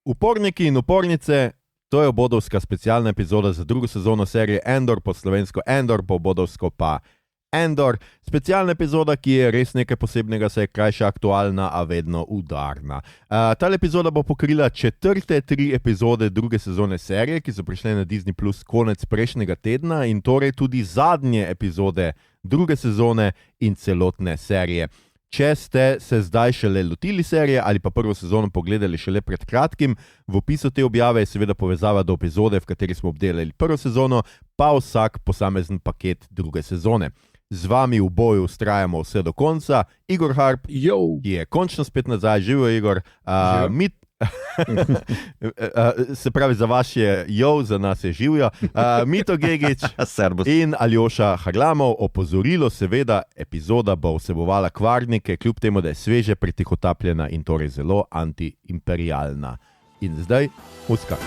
Uporniki in upornice, to je obodovska specialna epizoda za drugo sezono serije Andor, po slovensko Andor, po obodovsko pa Andor. Specialna epizoda, ki je res nekaj posebnega, saj je krajša, aktualna, a vedno udarna. Ta epizoda bo pokrila 4. epizode druge sezone serije, ki so prišle na Disney Plus konec prejšnjega tedna in torej tudi zadnje epizode druge sezone in celotne serije. Če ste se zdaj šele lotili serije ali pa prvo sezono pogledali šele pred kratkim, v opisu te objave je seveda povezava do epizode, v kateri smo obdelali prvo sezono, pa vsak posamezen paket druge sezone. Z vami v boju ustrajamo vse do konca. Igor Harp, ki je končno spet nazaj. Živijo, Igor. Se pravi, za vas je za nas je živijo. Mito Gegić in Aljoša Harlamov. Opozorilo, seveda, epizoda bo vsebovala kvarnike, kljub temu, da je sveže pretihotapljena in torej zelo antiimperialna. In zdaj, muska.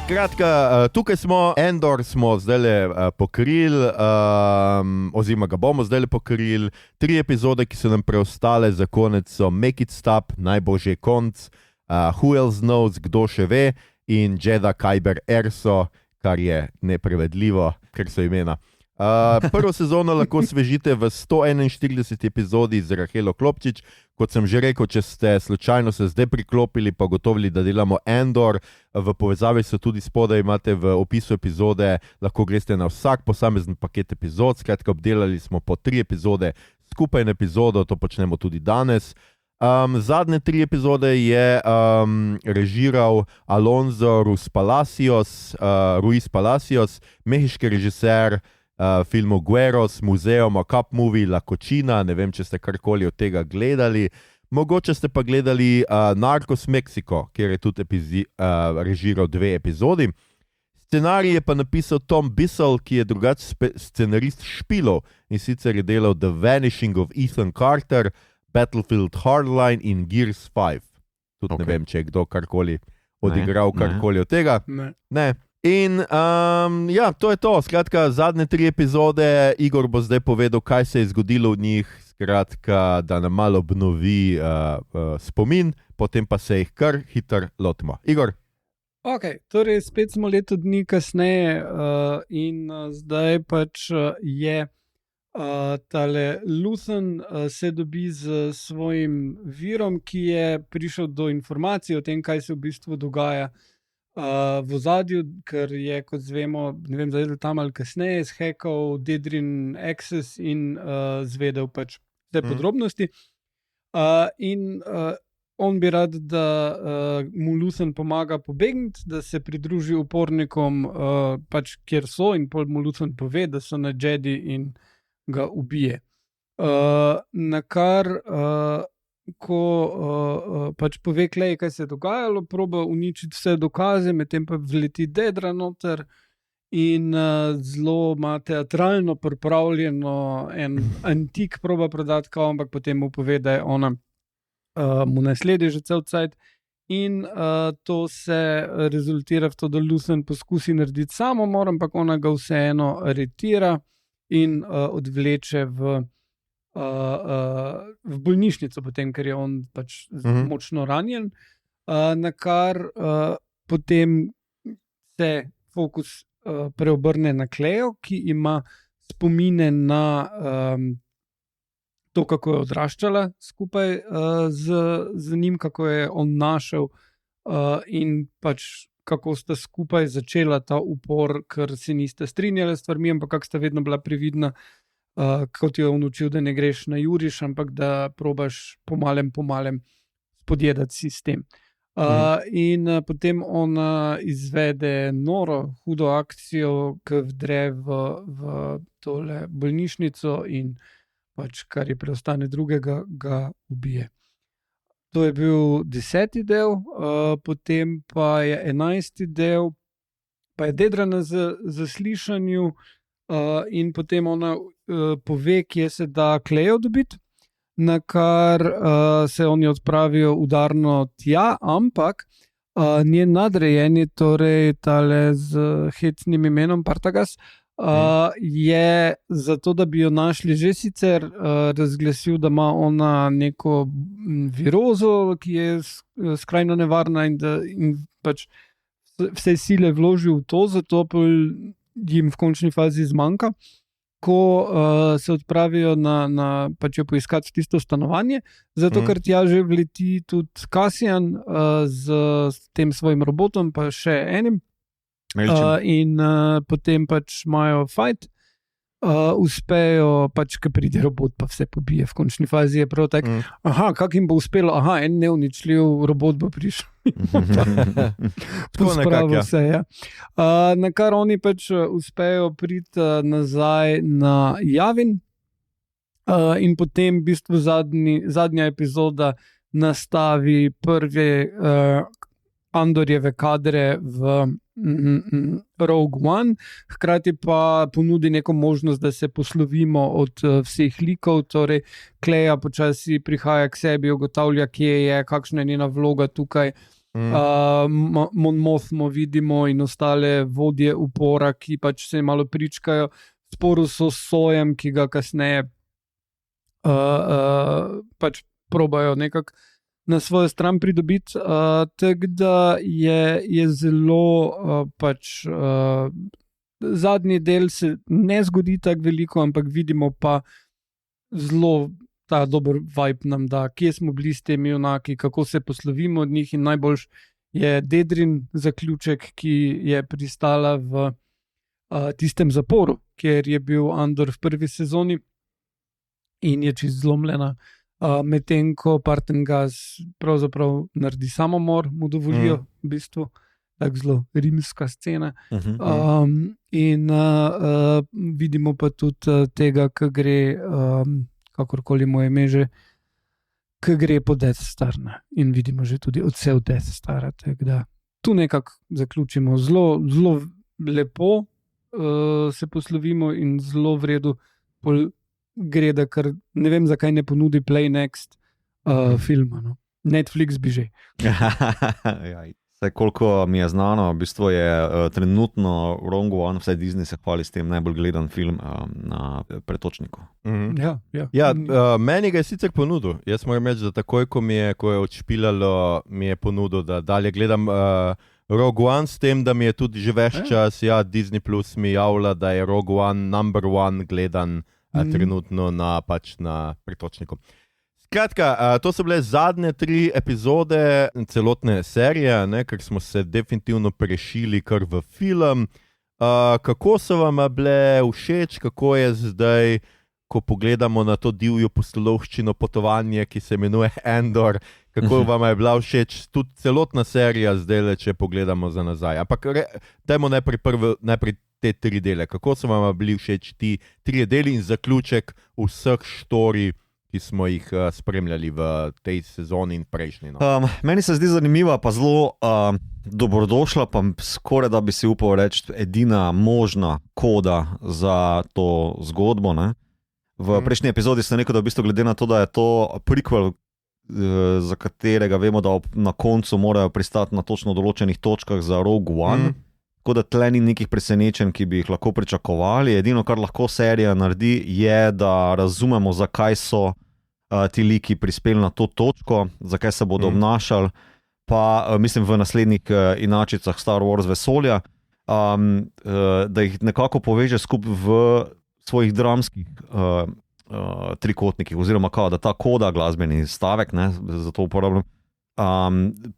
Kratka, tukaj smo, Andor smo zdaj pokrili, oziroma ga bomo zdaj pokrili. 3 epizode, ki so nam preostale za konec, so Make It Stop, Najbožje konc, Who Else Knows, Kdo še ve, in Jedi Kyber Erso, kar je neprevedljivo, ker so imena. Prvo sezono lahko svežite v 141 epizodi z Rahelo Klopčič. Kot sem že rekel, če ste slučajno se zdaj priklopili pa gotovili, da delamo Andor, v povezavi so tudi spodaj, imate v opisu epizode, lahko greste na vsak posamezen paket epizod. Skratka, obdelali smo po 3 epizode skupaj na epizodo, to počnemo tudi danes. Zadnje 3 epizode je režiral Alonso Ruiz Palacios, mehiški režiser filmu Gueros, Museo Mocap Movie, La Cochina, ne vem, če ste karkoli od tega gledali. Mogoče ste pa gledali Narcos Mexico, kjer je tudi režiral 2 epizodi. Scenarij je pa napisal Tom Bissell, ki je drugače scenarist špilov in sicer je delal The Vanishing of Ethan Carter, Battlefield Hardline in Gears 5. Tudi ne vem, če je kdo karkoli odigral karkoli od tega. Ne. In to je to. Skratka, zadnje 3 epizode, Igor bo zdaj povedal, kaj se je zgodilo v njih, skratka, da nam malo obnovi spomin, potem pa se jih kar hitro lotimo. Igor? Ok, torej spet smo leto dni kasneje in zdaj pač je tale Luthen se dobi z svojim virom, ki je prišel do informacij o tem, kaj se v bistvu dogaja v ozadju, ker je, kot zvemo, ne vem, zdaj tam ali kasneje, zhekal Dedrin Access in zvedel pač te podrobnosti. In on bi rad, da mu Luthen pomaga pobegniti, da se pridruži upornikom, pač kjer so, in pol mu Luthen pove, da so na Jedi in ga ubije. Nakar ko pač pove Klej, kaj se je dogajalo, proba uničiti vse dokaze, medtem pa vleti Dedra noter in zelo ima teatralno pripravljeno en antik proba prodati, ampak potem mu pove, da je ona mu nasledi že cel cajt in to se rezultira v to, da Luthen poskusi narediti samomor, ampak ona ga vseeno aretira in odvleče v bolnišnico potem, ker je on pač močno ranjen, nakar potem se fokus preobrne na Klejo, ki ima spomine na to, kako je odraščala skupaj z njim, kako je on našel in pač kako sta skupaj začela ta upor, ker se niste strinjali s stvarmi, ampak kako sta vedno bila previdna, kot je on učil, da ne greš na juriš, ampak da probaš pomalem spodjedati sistem. In potem ona izvede noro, hudo akcijo, ki vdre v tole bolnišnico in pač, kar je preostane drugega, ga ubije. To je bil 10. del, potem pa je 11. del, pa je Dedra na zaslišanju in potem ona pove, kje se da Klejo dobiti. na kar se oni odpravijo udarno tja, ampak njen nadrejeni, torej tale z hecnim imenom Partagas, je zato, da bi jo našli že sicer razglasil, da ima ona neko virozo, ki je skrajno nevarna in pač vse sile vložil v to, zato jim v končni fazi zmanjka. Ko se odpravijo na pač jo poiskati tisto stanovanje, zato ker tja že vleti tudi Cassian z tem svojim robotom, pa še enim. In potem pač imajo fight, uspejo, pač, ko pride robot, pa vse pobije. V končni fazi je prav tako, kak jim bo uspelo, en neuničljiv robot bo prišel. Pospravil se, ja. Na kar oni pač uspejo priti nazaj na Javin, in potem v bistvu zadnja epizoda nastavi prve Andorjeve kadre v Rogue One, hkrati pa ponudi neko možnost, da se poslovimo od vseh likov, torej Kleja počasi prihaja k sebi, ugotavlja, kje je, kakšna je njena vloga tukaj. Mon Mothmo vidimo in ostale vodje upora, ki pač se malo pričkajo, sporu so s Sojem, ki ga kasneje pač probajo nekako na svojo stran pridobiti, tako da je zelo zadnji del se ne zgodi tako veliko, ampak vidimo pa zelo ta dober vibe nam da, kje smo bili s temi junaki, kako se poslovimo od njih in najboljš je Dedrin zaključek, ki je pristala v tistem zaporu, kjer je bil Andor v prvi sezoni in je čisto zlomljena. Medtem ko Partengas pravzaprav naredi samomor, mu dovolijo v bistvu, tako zelo rimska scena. In vidimo pa tudi tega, ki gre, kakorkoli mu je ime že, ki gre po Death Star, ne? In vidimo že tudi odsev Death Stara. Tu nekako zaključimo. Zelo, zelo lepo se poslovimo in zelo v redu gre, da kar ne vem, zakaj ne ponudi Play Next filma. No. Netflix bi že. Vse, koliko mi je znano, v bistvu je trenutno Rogue One, vse Disney se hvali s tem, najbolj gledan film na pretočniku. Meni ga je sicer ponudil. Jaz moram reči, da takoj, ko je odšpilalo, mi je ponudil, da dalje gledam Rogue One, s tem, da mi je tudi že več čas, Disney Plus mi javlja, da je Rogue One number one gledan trenutno na pretočniku. Skratka, to so bile zadnje 3 epizode celotne serije, ker smo se definitivno prešili kar v film. Kako so vam bile všeč, kako je zdaj, ko pogledamo na to divjo pustolovščino potovanje, ki se imenuje Andor, kako vam je bila všeč tudi celotna serija zdaj, če pogledamo za nazaj. Ampak dajmo najprej te 3 dele. Kako so vam bili všeč ti 3 deli in zaključek vseh štorij, ki smo jih spremljali v tej sezoni in prejšnji? No? Meni se zdi zanimiva, pa zelo dobrodošla, pa skoraj da bi si upal reči edina možna koda za to zgodbo. Ne? V prejšnji epizodi sem rekel, da v bistvu glede na to, da je to prequel, za katerega vemo, da na koncu morajo pristati na točno določenih točkah za Rogue One, tako da tle ni nekih presenečenj, ki bi jih lahko pričakovali. Edino, kar lahko serija naredi, je, da razumemo, zakaj so ti liki prispeli na to točko, zakaj se bodo obnašali, pa mislim v naslednjih inačicah Star Wars vesolja, da jih nekako poveže skupaj v svojih dramskih trikotnikih, oziroma da ta koda, glasbeni stavek, ne, zato uporabljam,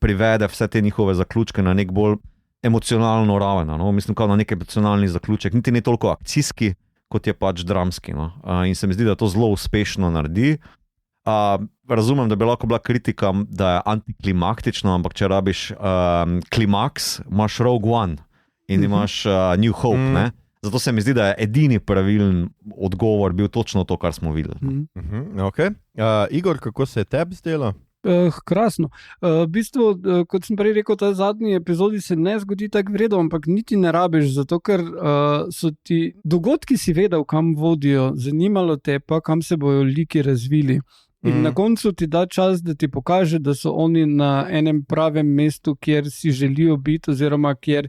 privede vse te njihove zaključke na nek bolj emocionalno raven, no? Mislim, na nek emocionalni zaključek, niti ne toliko akcijski, kot je pač dramski. No? In se mi zdi, da to zelo uspešno naredi. Razumem, da bi lahko bila kritika, da je antiklimaktično, ampak če rabiš klimaks, imaš Rogue One in imaš New Hope, ne? Zato se mi zdi, da je edini pravilen odgovor bil točno to, kar smo videli. Okay. Igor, kako se je tebi zdelo? Krasno. V bistvu, kot sem prej rekel, ta zadnji epizodi se ne zgodi tako vredo, ampak niti ne rabiš, zato ker so ti dogodki si vedel, kam vodijo, zanimalo te pa, kam se bojo liki razvili. In na koncu ti da čas, da ti pokaže, da so oni na enem pravem mestu, kjer si želijo biti, oziroma kjer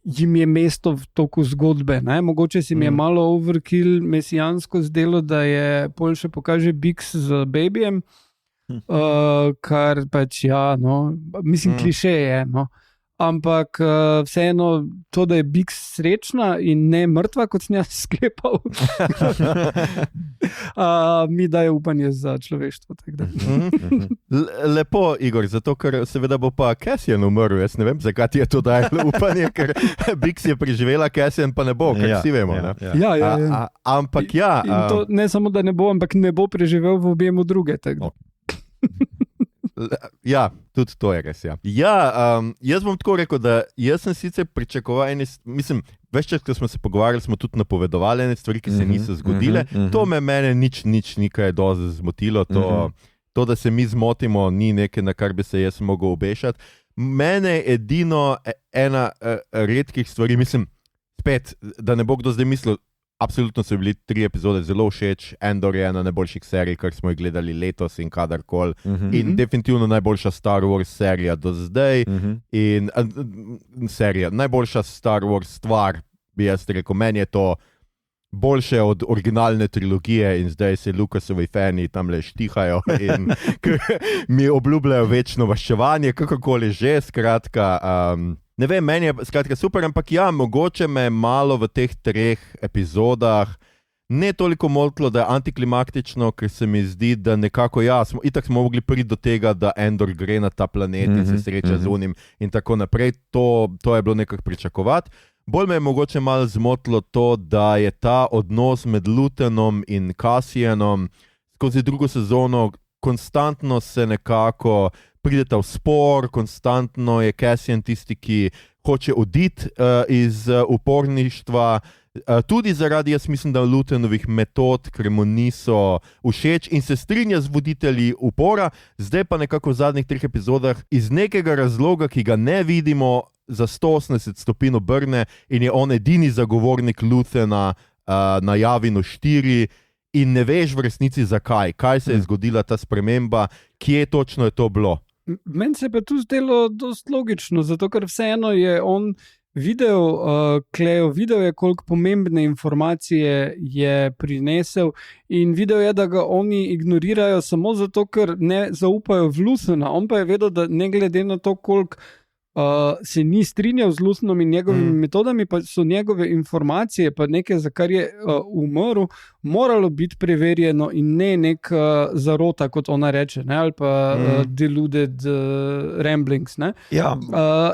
jim je mesto v toku zgodbe. Ne? Mogoče si mi je malo overkill mesijansko zdelo, da je pol še pokaže Bix z babyjem, kar pač mislim, kliše je, no. Ampak vseeno to, da je Bix srečna in ne mrtva, kot sem jaz sklepal, mi daje upanje za človeštvo. Lepo, Igor, zato ker seveda bo pa Cassian umrl. Jaz ne vem, zakaj ti je to dajalo upanje, ker Bix je preživela, Cassian pa ne bo, ker vsi vemo. Ja. Ampak ja. In to ne samo, da ne bo, ampak ne bo preživel v objemu druge. Ja, tudi to je res. Jaz bom tako rekel, da jaz sem sicer pričakoval mislim, več čas, ko smo se pogovarjali, smo tudi napovedovali ene stvari, ki se niso zgodile. To mene nič nikaj dosti zmotilo. To, da se mi zmotimo, ni nekaj, na kar bi se jaz mogel obešati. Mene je edino ena redkih stvari, mislim, spet, da ne bo kdo zdaj mislil, absolutno so bili 3 epizode zelo všeč. Andor je ena najboljših serij, kar smo jih gledali letos in kadarkoli. In definitivno najboljša Star Wars serija do zdaj. In najboljša Star Wars stvar, bi jaz rekel, meni je to boljše od originalne trilogije in zdaj se Lucasovi fani tam le štihajo in mi obljubljajo večno maščevanje, kakorkoli že, skratka. Ne vem, meni je skratka super, ampak ja, mogoče me malo v teh 3 epizodah ne toliko motilo, da je antiklimaktično, ker se mi zdi, da nekako itak smo mogli priti do tega, da Andor gre na ta planet in se sreča z unim in tako naprej. To je bilo nekako pričakovati. Bolj me je mogoče malo zmotilo to, da je ta odnos med Luthenom in Cassianom skozi drugo sezono konstantno se nekako prideta v spor, konstantno je Cassian tisti, ki hoče oditi iz uporništva, tudi zaradi, jaz mislim, da Luthenovih metod, ker mu niso všeč in se strinja z voditelji upora, zdaj pa nekako v zadnjih 3 epizodah iz nekega razloga, ki ga ne vidimo, za 180 stopinj obrne in je on edini zagovornik Luthena na Yavinu 4 in ne veš v resnici zakaj, kaj se je zgodila ta sprememba, kje točno je to bilo. Meni se je pa tu zdelo dosti logično, zato ker vseeno je on videl je, koliko pomembne informacije je prinesel in videl je, da ga oni ignorirajo samo zato, ker ne zaupajo v Luthena. On pa je vedel, da ne glede na to, koliko se ni strinjal z Luthenom in njegovimi metodami, pa so njegove informacije, pa nekaj, za kar je umrl, moralo biti preverjeno in ne nek zarota, kot ona reče, ne? Ali pa deluded ramblings. Ne? Ja.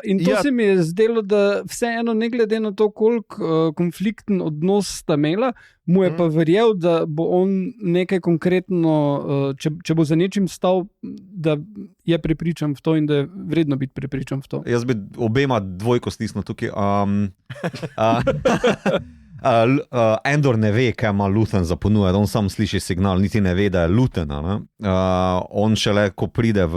In to se mi je zdelo, da vseeno, ne glede na to, koliko konflikten odnos sta imela, mu je pa verjel, da bo on nekaj konkretno, če bo za nečim stal, da je prepričan v to in da je vredno biti prepričan v to. Jaz bi obema dvojko stisnil tukaj. Andor ne ve, kaj ima Luthen za ponujati, on sam sliši signal, niti ne ve, da je Luthena. On šele, ko pride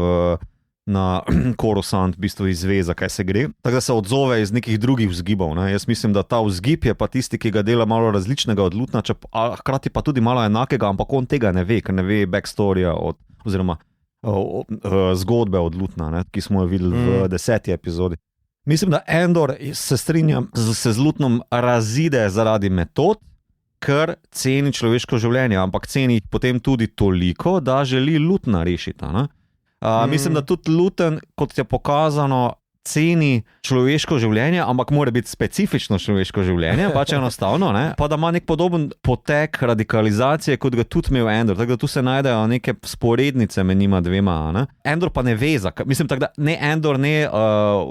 na Coruscant, v bistvu izve, za kaj se gre. Tako da se odzove iz nekih drugih vzgibov. Ne? Jaz mislim, da ta vzgib je pa tisti, ki ga dela malo različnega od Luthena, hkrati pa tudi malo enakega, ampak on tega ne ve, ker ne ve backstorija oziroma zgodbe od Luthena, ki smo jo videli v 10. epizodi. Mislim, da Andor, se strinjam, se z Luthenom razide zaradi metod, ker ceni človeško življenje, ampak ceni potem tudi toliko, da želi Luthena rešiti. Mislim, da tudi Luthen, kot je pokazano, ceni človeško življenje, ampak mora biti specifično človeško življenje, pač enostavno, ne? Pa da ima nek podoben potek radikalizacije, kot ga tudi imel Andor, tako da tu se najdejo neke sporednice med njima dvema. Ne? Andor pa ne ve, mislim, tako da ne Andor, ne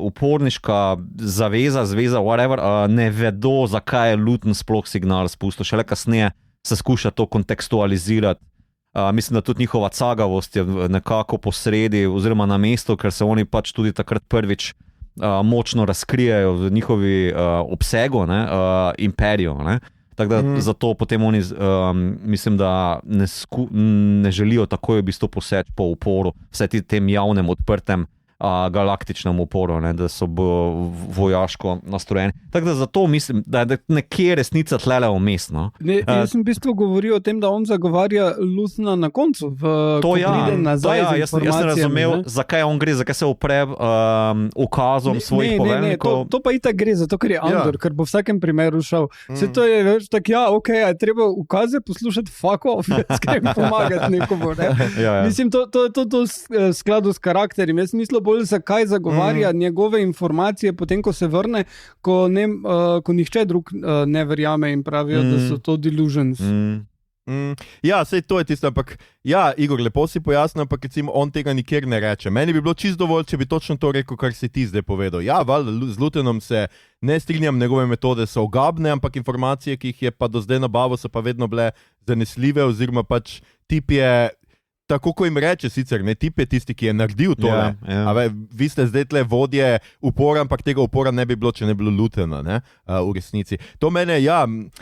uporniška zveza, whatever, ne vedo, zakaj je Luthen sploh signal spustil, šele kasneje se skuša to kontekstualizirati. Mislim, da tudi njihova cagavost je nekako posredi oziroma na mestu, ker se oni pač tudi takrat prvič močno razkrijajo v njihovi obsegu, imperiju. Tako da zato potem oni mislim, da ne želijo takoj v bistvu poseči po uporu, vse tem javnem, odprtem galaktičnem uporu, ne, da so vojaško nastrojeni. Tako da zato mislim, da je nekje resnica tlele umestno. Jaz sem v bistvu govoril o tem, da on zagovarja Luthena na koncu, ko pride nazaj z jaz sem razumel, zakaj on gre, zakaj se upre ukazom svojih poveljnikov. To pa itak gre, zato ker je Andor, ker bo v vsakem primeru šel. Vse to je več tak, je treba ukaze poslušati, fuck off, skaj pomagati nekomu. Ne? Mislim, to v skladu s karakterjem. Jaz mislim bolj, zakaj zagovarja njegove informacije, potem ko se vrne, ko nihče drug ne verjame in pravijo, da so to delusions. Ja, sej to je tisto, ampak Igor, lepo si pojasnil, ampak recimo on tega nikjer ne reče. Meni bi bilo čisto dovolj, če bi točno to rekel, kar si ti zdaj povedal. Ja, z Luthenom se ne strinjam, njegove metode so ogabne, ampak informacije, ki jih je pa do zdaj nabavil, so pa vedno bile zanesljive, oziroma pač tip je, tako ko jim reče sicer, ne, tip je tisti, ki je naredil to. Vi ste zdaj tle vodje upora, ampak tega upora ne bi bilo, če ne bi bilo Luthena, ne, v resnici. To mene,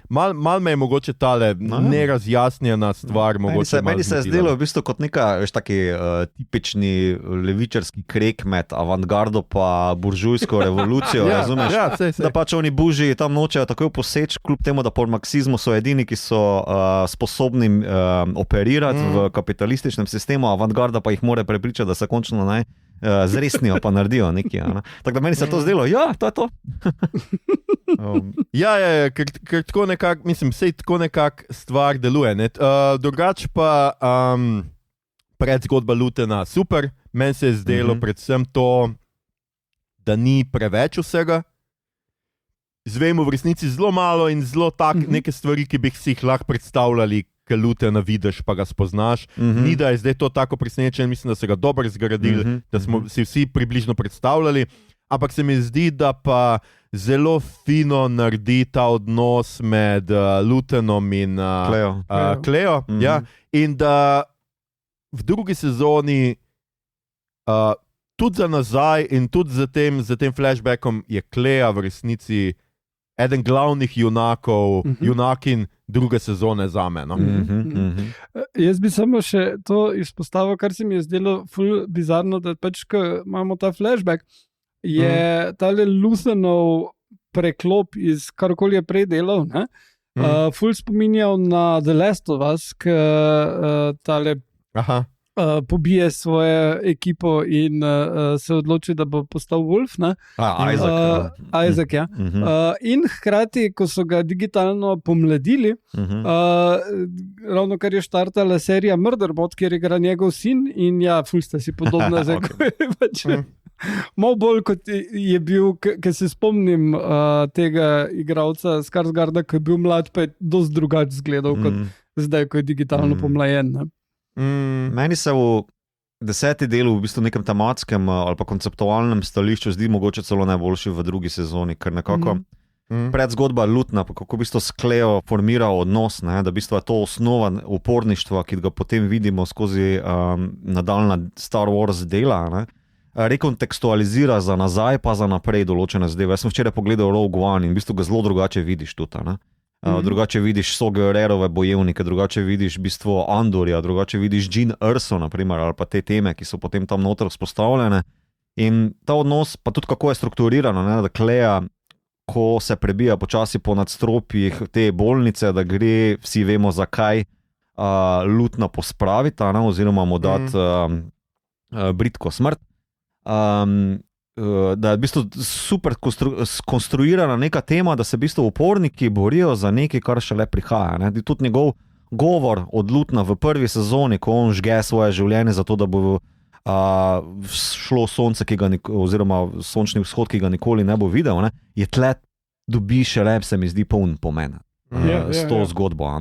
mal me je mogoče tale nerazjasnjena stvar. Meni se je zdelo v bistvu kot neka, taki tipični levičarski krek med avantgardo pa buržujsko revolucijo, razumeš? Da pač oni buži tam nočejo takoj poseč, kljub temu, da po marksizmu so edini, ki so sposobni operirati v kapitalističnem sistemu, avantgarda pa jih mora prepričati, da se končno zresnijo pa naredijo nekaj. Tako da meni se to zdelo, to je to. Ker tako nekako, mislim, sej tako nekako stvar deluje. Drugač pa predzgodba Luthena super, meni se je zdelo predvsem to, da ni preveč vsega. Zvemo v resnici zelo malo in zelo neke stvari, ki bi si jih lahko predstavljali, ker Luthena vidiš, pa ga spoznaš. Ni, da je zdaj to tako presenečen, mislim, da so ga dobro zgradili, da smo si vsi približno predstavljali, ampak se mi zdi, da pa zelo fino naredi ta odnos med Luthenom in Cleo. In da v drugi sezoni tudi za nazaj in tudi za tem flashbackom je Clea v resnici eden glavnih junakin druge sezone zame. No? Jaz bi samo še to izpostavil, kar se mi je zdelo ful bizarno, da pač, ko imamo ta flashback, je tale Luthenov preklop iz karkoli je prej delal, ful spominjal na The Last of Us, tale pobije svojo ekipo in se odloči, da bo postal Wolf. Isaac, ja. In hkrati, ko so ga digitalno pomladili, ravno kar je štartala serija Murderbot, kjer igra njegov sin in ful sta si podobna. Malo bolj kot je bil, ker se spomnim tega igralca Skarsgarda, ko je bil mlad, pa je dosti drugače izgledal kot zdaj, ko je digitalno pomlajen. Meni se v 10. delu v bistvu nekem tematskem ali pa konceptualnem stališču zdi mogoče celo najboljši v drugi sezoni, ker nekako predzgodba Luthena, kako v bistvu s Cleo formira odnos, da v bistvu je to osnova uporništva, ki ga potem vidimo skozi nadaljna Star Wars dela, rekontekstualizira za nazaj pa za naprej določene zadeve. Jaz sem včeraj pogledal Rogue One in v bistvu ga zelo drugače vidiš tudi, drugače vidiš Sogererove bojevnike, drugače vidiš v bistvu Andorja, drugače vidiš Jyn Erso, naprimer, ali pa te teme, ki so potem tam noter vzpostavljene. In ta odnos, pa tudi kako je strukturirano, da Clea, ko se prebija počasi po nadstropjih te bolnice, da gre, vsi vemo zakaj, Luthena pospraviti, oziroma mu dati bridko smrt. Da je v bistvu super skonstruirana neka tema, da se v bistvu uporniki borijo za nekaj, kar šele prihaja. Tudi njegov govor od Luthena v prvi sezoni, ko on žge svoje življenje za to, da bo šlo sonce, oziroma sončni vzhod, ki ga nikoli ne bo videl, je tle dobi šele, se mi zdi, poln pomen s to zgodbo.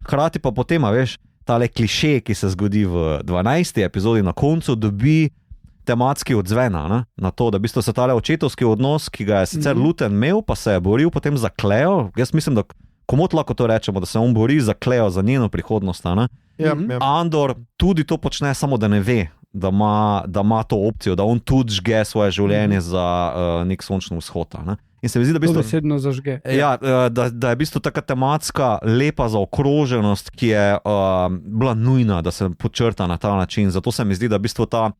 Hkrati pa potem, veš, tale kliše, ki se zgodi v 12. epizodi na koncu, dobi tematski odzvena na to, da v bistvu se tale očetovski odnos, ki ga je sicer Luthen imel, pa se je boril potem za Cleo. Jaz mislim, da komot lahko to rečemo, da se on bori za Cleo, za njeno prihodnost. Andor tudi to počne, samo da ne ve, da ima to opcijo, da on tudi žge svoje življenje za nek sončni vzhod. In se mi zdi, da, to besedno zažge. Da je v bistvu taka tematska lepa zaokroženost, ki je bila nujna, da se počrta na ta način. Zato se mi zdi, da v bistvu ta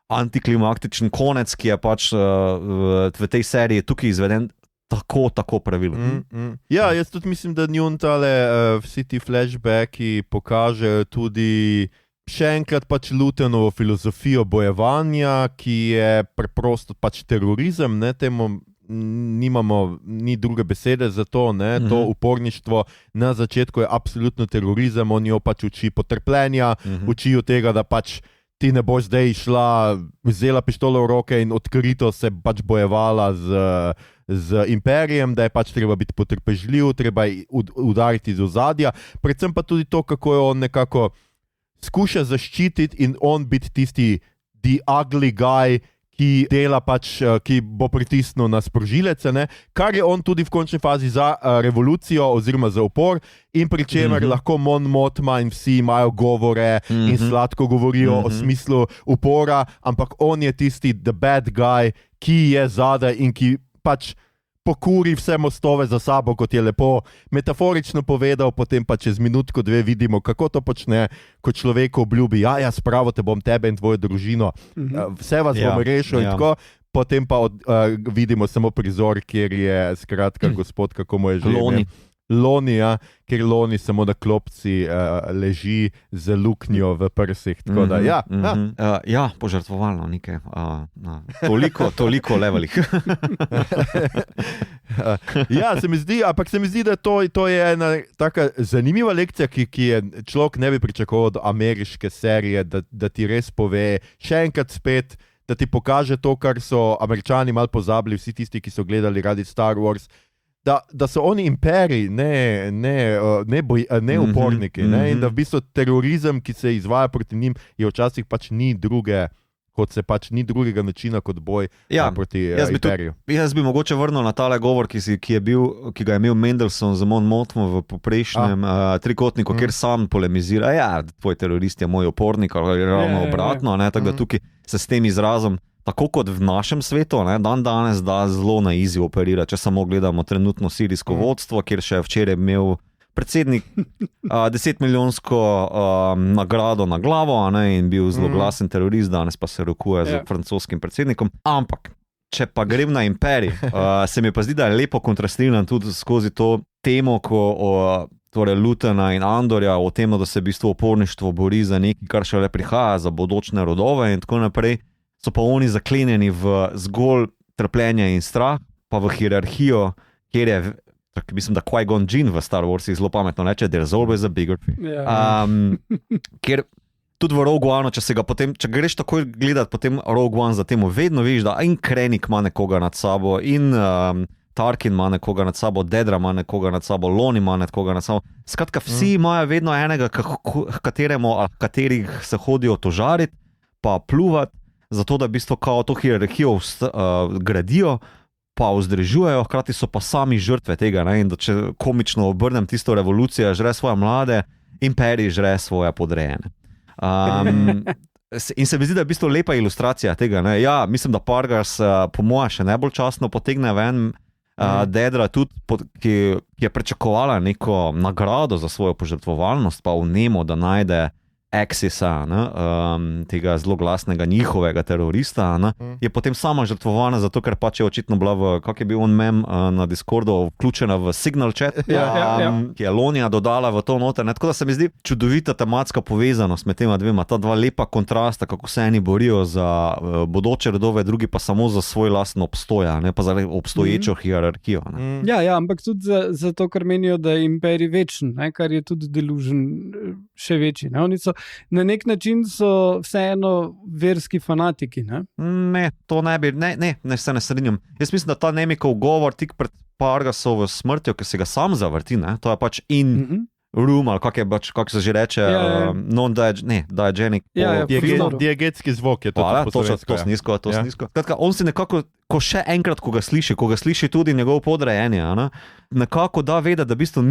antiklimaktičen konec, ki je pač v tej seriji tukaj izveden tako pravilno. Ja, jaz tudi mislim, da njun tale vsi ti flashbacki pokažejo tudi še enkrat pač Lutenovo filozofijo bojevanja, ki je preprosto pač terorizem, ne, temu ni druge besede za to, ne, to uporništvo na začetku je absolutno terorizem, on jo pač uči potrpljenja, učijo tega, da pač ti ne boš zdaj šla, vzela pištolo v roke in odkrito se pač bojevala z imperijem, da je pač treba biti potrpežljiv, treba udariti iz ozadja, predvsem pa tudi to, kako je on nekako skuša zaščititi in on biti tisti the ugly guy, ki dela pač, ki bo pritisnil na sprožilece, ne? Kar je on tudi v končni fazi za revolucijo oziroma za upor in pri čemer lahko Mon Mothma in vsi imajo govore in sladko govorijo o smislu upora, ampak on je tisti the bad guy, ki je zadaj in ki pač pokuri vse mostove za sabo, kot je lepo metaforično povedal, potem pa čez minutko, dve vidimo, kako to počne, ko človek obljubi, ja, spravo te bom, tebe in tvojo družino, vse vas bom rešil in tako, potem pa vidimo samo prizor, kjer je skratka gospod, kako mu je že Loni, ja, ker Loni samo na klopci leži z luknjo v prsih, tako da, ja, požrtvovalno nekaj, toliko levelih. Ja, se mi zdi, da to je ena taka zanimiva lekcija, ki je človek ne bi pričakoval od ameriške serije, da ti res pove, še enkrat spet, da ti pokaže to, kar so Američani malo pozabili, vsi tisti, ki so gledali radi Star Wars, da so oni imperiji, ne uporniki, ne? In da v bistvu terorizem, ki se izvaja proti njim, je včasih pač ni drugega načina kot boj proti imperiju. Jaz bi mogoče vrnil na tale govor, ki ga je imel Mendelssohn z Mon Mothmo v poprejšnjem trikotniku, kjer sam polemizira, tvoj terorist je moj upornik, ali ravno obratno, ne? Tako da tukaj se s tem izrazom tako kot v našem svetu, ne, danes da zelo na easy operira, če samo gledamo trenutno sirijsko vodstvo, kjer še včeraj imel predsednik 10-milijonsko nagrado na glavo, ne, in bil zelo glasen terorist, danes pa se rokuje z francoskim predsednikom. Ampak, če pa grem na imperij, se mi pa zdi, da je lepo kontrastiran tudi skozi to temo, torej Lutena in Andorja, o tem, da se v bistvu uporništvo bori za nekaj, kar šele prihaja, za bodočne rodove in tako naprej. So pa oni zaklenjeni v zgolj trpljenje in strah, pa v hierarhijo, kjer je, mislim, da Qui-Gon Jinn v Star Warsih zelo pametno reče, there's always a bigger thing. Ker tudi v Rogue One, če greš takoj gledati potem Rogue One za temu, vedno vidiš, da in Krennic ima nekoga nad sabo, in Tarkin ima nekoga nad sabo, Dedra ima nekoga nad sabo, Loni ima nekoga nad sabo. Skratka, vsi imajo vedno enega, katerih se hodijo tožariti, pa pluvati, zato da v bistvu kao to hierarhijo gradijo, pa vzdržujejo, hkrati so pa sami žrtve tega, ne? In da če komično obrnem tisto revolucijo, žre svoje mlade, imperij žre svoje podrejene. In se mi zdi, da je v bistvu lepa ilustracija tega, ne? Ja, mislim, da Pargas po moje še najbolj častno potegne ven Dedra tudi, ki je pričakovala neko nagrado za svojo požrtvovalnost, pa vnemo, da najde Axisa, tega zelo glasnega njihovega terorista, je potem sama žrtvovana, zato ker pač je očitno bila kak je bil on mem na Discordu, vključena v Signal Chat, ki je Lonija dodala v to noter. Tako da se mi zdi čudovita tematska povezanost med tema dvema, ta dva lepa kontrasta, kako se eni borijo za bodoče rodove, drugi pa samo za svoj lasten obstoj, ne pa za obstoječo hierarhijo. Ja, verjetno tudi zato, ker menijo, da je imperij večen, kar je tudi delužen še večji. Oni so na nek način so vseeno verski fanatiki, ne? Ne, to ne bi, ne se ne strinjam. Jaz mislim, da ta Nemikov govor tik pred Pargasovo smrtjo, ki se ga sam zavrti, ne? To je pač room, ali kako se že reče, non-diegetic. Diegetski zvok je to. To snisko. Kratka, on si nekako, ko še enkrat, ko ga sliši tudi njegov podrejeni, nekako da vedeti, da v bistvu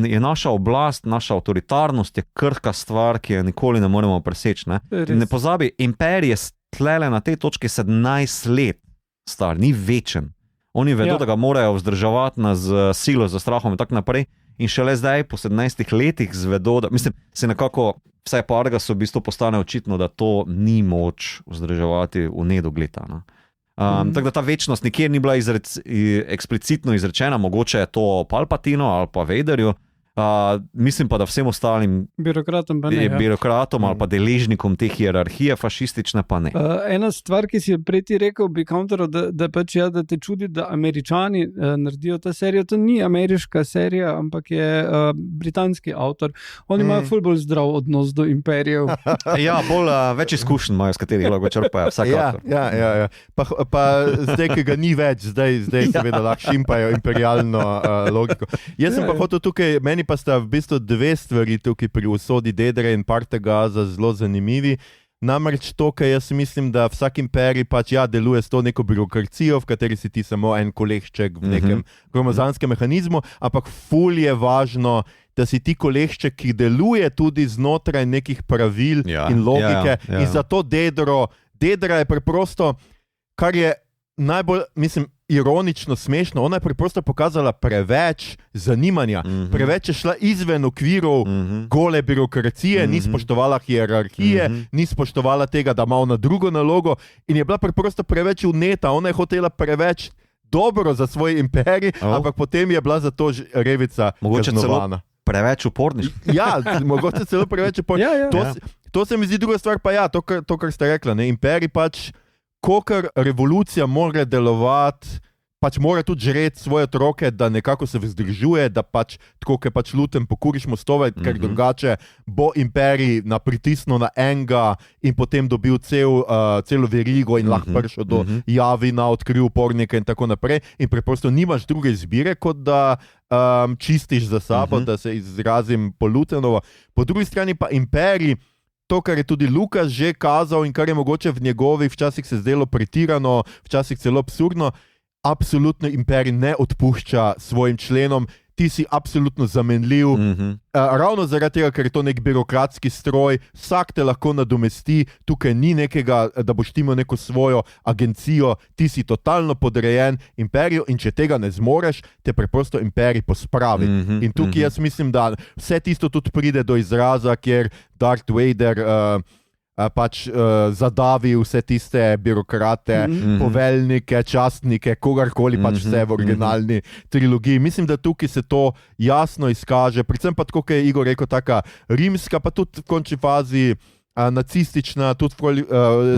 je naša oblast, naša avtoritarnost je krhka stvar, ki je nikoli ne moremo preseči. Ne pozabi, imperij je tlele na tej točki 17 let star, ni večen. Oni vedo, da ga morajo vzdrževati z silo, z strahom in tako naprej. in šele zdaj, po 17 letih, zvedo, da mislim, se nekako, vsaj parga so v bistvu postane očitno, da to ni moč vzdrževati v nedogled. No? Tako da ta večnost nikjer ni bila eksplicitno izrečena, mogoče je to Palpatinu ali pa Vaderju. Mislim pa, da vsem ostalim birokratom pa ne, birokratom ali pa deležnikom te hierarhije fašistične pa ne. Ena stvar, ki si je prej ti rekel, bi counteral, da pač ja, da te čudi, da Američani naredijo ta serijo. To ni ameriška serija, ampak je britanski avtor. Oni imajo ful bolj zdrav odnos do imperijev. Ja, več izkušenj imajo, s katerih lahko črpajo vsakakor. Ja. Pa zdaj, ki ga ni več, zdaj seveda lahko šimpajo imperialno logiko. Jaz sem pa hotel tukaj, meni pa sta v bistvu dve stvari tukaj pri usodi Dedre in Partagaza zelo zanimivi. Namreč to, kar jaz mislim, da vsak imperij pač deluje s to neko birokracijo, v kateri si ti samo en kolešček v nekem kromozanskem mehanizmu, ampak ful je važno, da si ti kolešček, ki deluje tudi znotraj nekih pravil in logike. In zato Dedra je preprosto, kar je najbolj, mislim, ironično smešno, ona je preprosto pokazala preveč zanimanja, preveč je šla izven okvirov gole birokracije, ni spoštovala hierarhije, ni spoštovala tega, da ima ona drugo nalogo in je bila preprosto preveč vneta, ona je hotela preveč dobro za svoj imperij, ampak potem je bila za to revica kaznovana. Preveč uporniš. Ja, mogoče celo preveč uporniš. To se mi zdi druga stvar, pa to, kar ste rekla, ne, imperij pač kokar revolucija mora delovati, pač mora tudi žreti svoje otroke, da nekako se vzdržuje, da pač tako, ker pač lutem pokuriš mostove, ker drugače bo imperij pritisnil na enega in potem dobil celo verigo in lahko prišel do Javina, odkril upornike in tako naprej in preprosto nimaš druge izbire, kot da čistiš za sabo, da se izrazim polutenovo. Po drugi strani pa imperij, to, kar je tudi Lukas že kazal in kar je mogoče v njegovih včasih se zdelo pretirano, včasih celo absurdno, absolutno imperij ne odpušča svojim členom, ti si absolutno zamenljiv, ravno zaradi tega, ker je to nek birokratski stroj, vsak te lahko nadomesti, tukaj ni nekega, da boš ti imel neko svojo agencijo, ti si totalno podrejen imperiju in če tega ne zmoreš, te preprosto imperij pospravi. In tukaj jaz mislim, da vse tisto tudi pride do izraza, kjer Darth Vader pač zadavi vse tiste birokrate, poveljnike, častnike, kogarkoli pač vse v originalni trilogiji. Mislim, da tukaj se to jasno izkaže, predvsem pa tako, kot je Igor rekel, taka rimska, pa tudi v končni fazi nacistična, tudi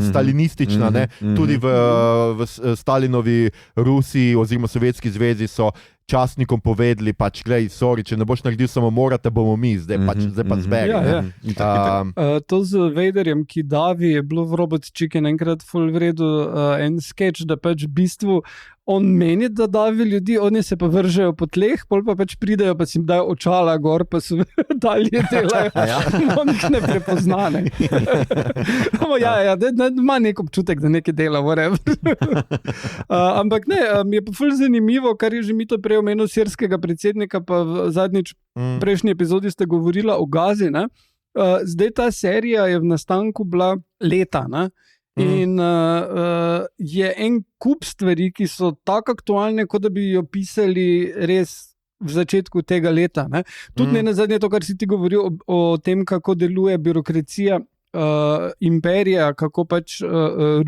stalinistična, ne? Tudi v Stalinovi Rusiji oziroma Sovjetski zvezi so častnikom povedali, pač, glej, sorry, če ne boš naredil samomora, te bomo mi, zdaj pa zberi. To z Vaderjem, ki davi, je bilo v Robot Chicken enkrat ful v redu en sketch, da pač v bistvu on meni, da davi ljudi, oni se pa vržejo po tleh, pol pa pač pridejo, pa si jim dajo očala gor, pa so dalje delajo. On jih ne prepoznane. Ima nek občutek, da nekaj dela, whatever. Ampak ne, mi je pa ful zanimivo, kar je že mi to prej omenil sirskega predsednika, pa zadnjič v prejšnji epizodi ste govorila o Gazi, ne? Zdaj ta serija je v nastanku bila leta, ne? In je en kup stvari, ki so tako aktualne, kot da bi jo pisali res v začetku tega leta. Ne? Tudi ne nazadnje to, kar si ti govoril o tem, kako deluje birokracija imperija, kako pač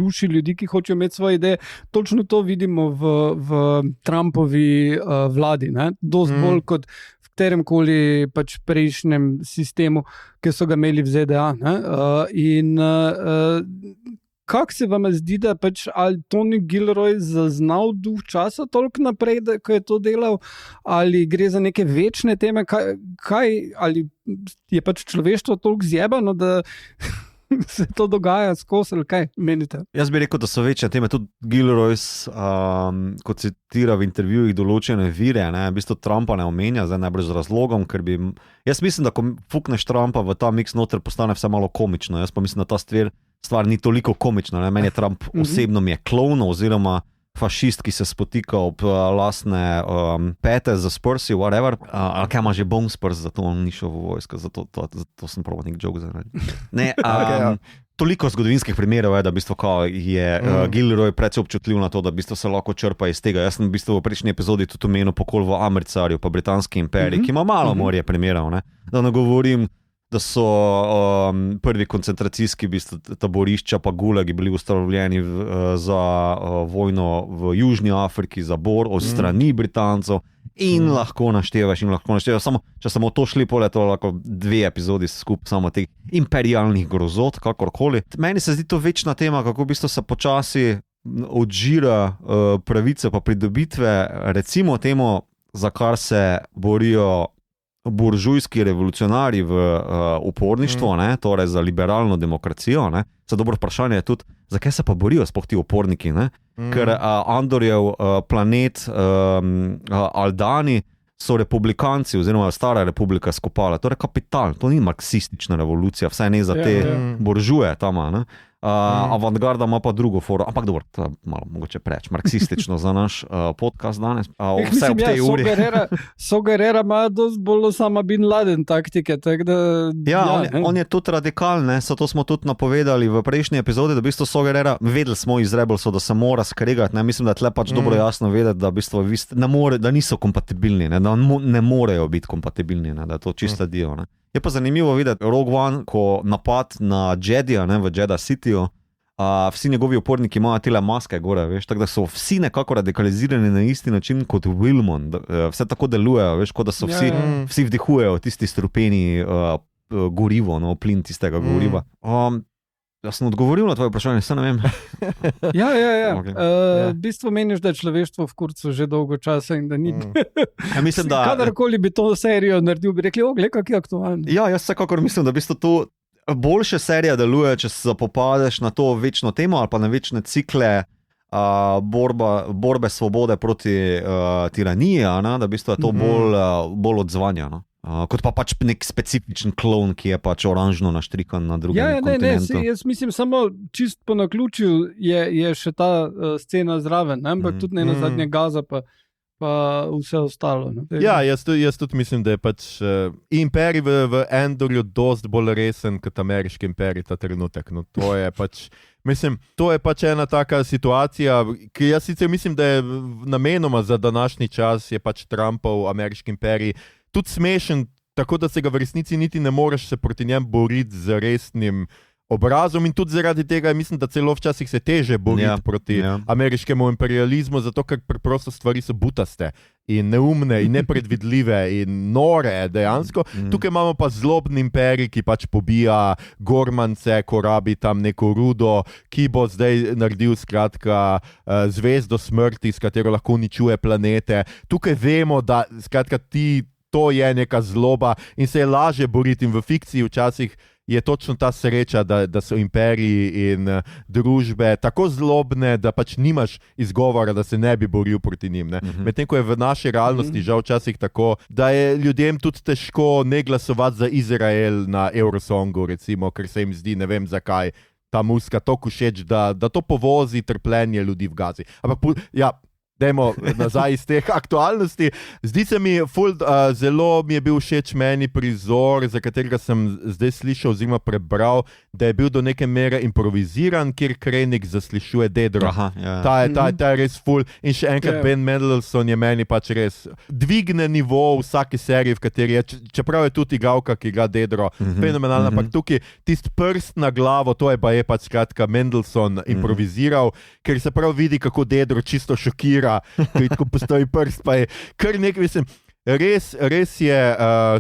ruši ljudi, ki hočejo imeti svoje ideje. Točno to vidimo v Trumpovi vladi. Dost bolj kot v kateremkoli pač prejšnjem sistemu, ki so ga imeli v ZDA. In kako se vam zdi, da pač ali Tony Gilroy zaznal duh časa toliko naprej, ko je to delal, ali gre za neke večne teme, ali je pač človeštvo toliko zjebano, da se to dogaja skozi, ali kaj menite? Jaz bi rekel, da so večne teme, tudi Gilroy, kot citira v intervjujih določene vire, v bistvu Trumpa ne omenja, zdaj najbolj z razlogom, ker bi, jaz mislim, da ko fukneš Trumpa v ta mix noter, postane vse malo komično, jaz pa mislim, da ta stvar ni toliko komična, meni je Trump osebno mi je klovn oziroma fašist, ki se spotika ob lastne pete za Spursi, whatever, ali kaj ima že bom Spurs, zato on ni šel v vojsko, zato sem probal nek joke zaradi. Ne, toliko zgodovinskih primerov je, da v bistvu je Gilroy precej občutljiv na to, da v bistvu se lahko črpa iz tega. Jaz sem v bistvu v prejšnji epizodi tudi omenil pokol v Amritsarju, pa britanski imperij, ki ima malo morje primerov. Ne? Da ne govorim, da so prvi koncentracijski taborišča pa gulagi bili ustanovljeni za vojno v Južni Afriki, za bor od strani Britancev in lahko naštevaš. Samo, če samo to šli pole, to lahko 2 epizodi skupaj samo teh imperialnih grozot, kakorkoli. Meni se zdi to večna tema, kako v bistvu se počasi odžira pravice pa pridobitve, recimo temu, za kar se borijo buržujski revolucionarji v uporništvu, torej za liberalno demokracijo. Za dobro vprašanje je tudi, zakaj se pa borijo sploh ti uporniki? Ker Andorjev planet Aldani so republikanci oziroma stara republika skopala. Torej kapital, to ni marksistična revolucija, vsaj ne za te buržuje tam. Avantgarda ima pa drugo foro, ampak dobro, to je malo mogoče preveč marksistično za naš podcast danes. Vse ob tej uri. Sogerera ima dosti bolj Osama bin Laden taktike. On je tudi radikalen, to smo tudi napovedali v prejšnji epizodi, da v bistvu Sogerera, vedeli smo iz Rebelsov, da se mora skregati, mislim, da je tle pač dobro jasno vedeti, da v bistvu da niso kompatibilni, da ne morejo biti kompatibilni, da to čisto sledijo. Je pa zanimivo videti Rogue One, ko napad na Jedija v Jeddah Cityju, vsi njegovi uporniki imajo tile maske gore, veš, tako da so vsi nekako radikalizirani na isti način kot Wilmon, vse tako delujejo, veš, kot da so vsi vdihujejo tisti strupeni gorivo, plin tistega goriva. Jaz sem odgovoril na tvoje vprašanje, se ne vem. Ja. Okay. V bistvu meniš, da je človeštvo v kurcu že dolgo časa in da ni. Mislim, da kadarkoli bi to serijo naredil, bi rekli, glej, kak je aktualno. Ja, jaz vsekakor mislim, da v bistvu to boljše serija deluje, če se zapopadeš na to večno temo ali pa na večne cikle borbe svobode proti tiraniji, da v bistvu je to bolj odzvanja. Kot pa pač nek specifičen klon, ki je pač oranžno naštrikan na drugem kontinentu. Jaz mislim, samo čist po naključju je še ta scena zraven, ampak tudi ne na zadnje Gaza pa vse ostalo. Ja, jaz tudi mislim, da je pač imperij v Endorju dosti bolj resen kot ameriški imperij ta trenutek. To je pač, to je pač ena taka situacija, ki jaz sicer mislim, da je namenoma za današnji čas je pač Trumpov ameriški imperij tudi smešen, tako da se ga v resnici niti ne moreš se proti njem boriti z resnim obrazom in tudi zaradi tega mislim, da celo včasih se teže boriti proti ameriškemu imperializmu, zato ker preprosto stvari so butaste in neumne in nepredvidljive in nore dejansko. Tukaj imamo pa zlobni imperij, ki pač pobija gormance, ko rabi tam neko rudo, ki bo zdaj naredil skratka zvezdo smrti, s katero lahko uničuje planete. Tukaj vemo, da skratka to je neka zloba in se je lažje boriti in v fikciji včasih je točno ta sreča, da so imperiji in družbe tako zlobne, da pač nimaš izgovora, da se ne bi boril proti njim. Medtem ko je v naši realnosti žal včasih tako, da je ljudem tudi težko ne glasovati za Izrael na Eurosongu, recimo, ker se jim zdi, ne vem zakaj, ta muzika toliko všeč, da to povozi trpljenje ljudi v Gazi. Ampak dajmo nazaj iz teh aktualnosti. Zdi se mi, zelo mi je bil všeč meni prizor, za katerega sem zdaj slišal oziroma prebral, da je bil do neke mere improviziran, kjer Krennic zaslišuje Dedro. Ta je res ful. In še enkrat Ben Mendelsohn je meni pač res dvigne nivo vsake serije, v kateri je, čeprav je tudi igralka, ki ga Dedro, fenomenalna, ampak tukaj tisti prst na glavo, to je pač skratka Mendelsohn improviziral, ker se prav vidi, kako Dedro čisto šokira, ko postoji prst, pa je kar nekaj, mislim, res je,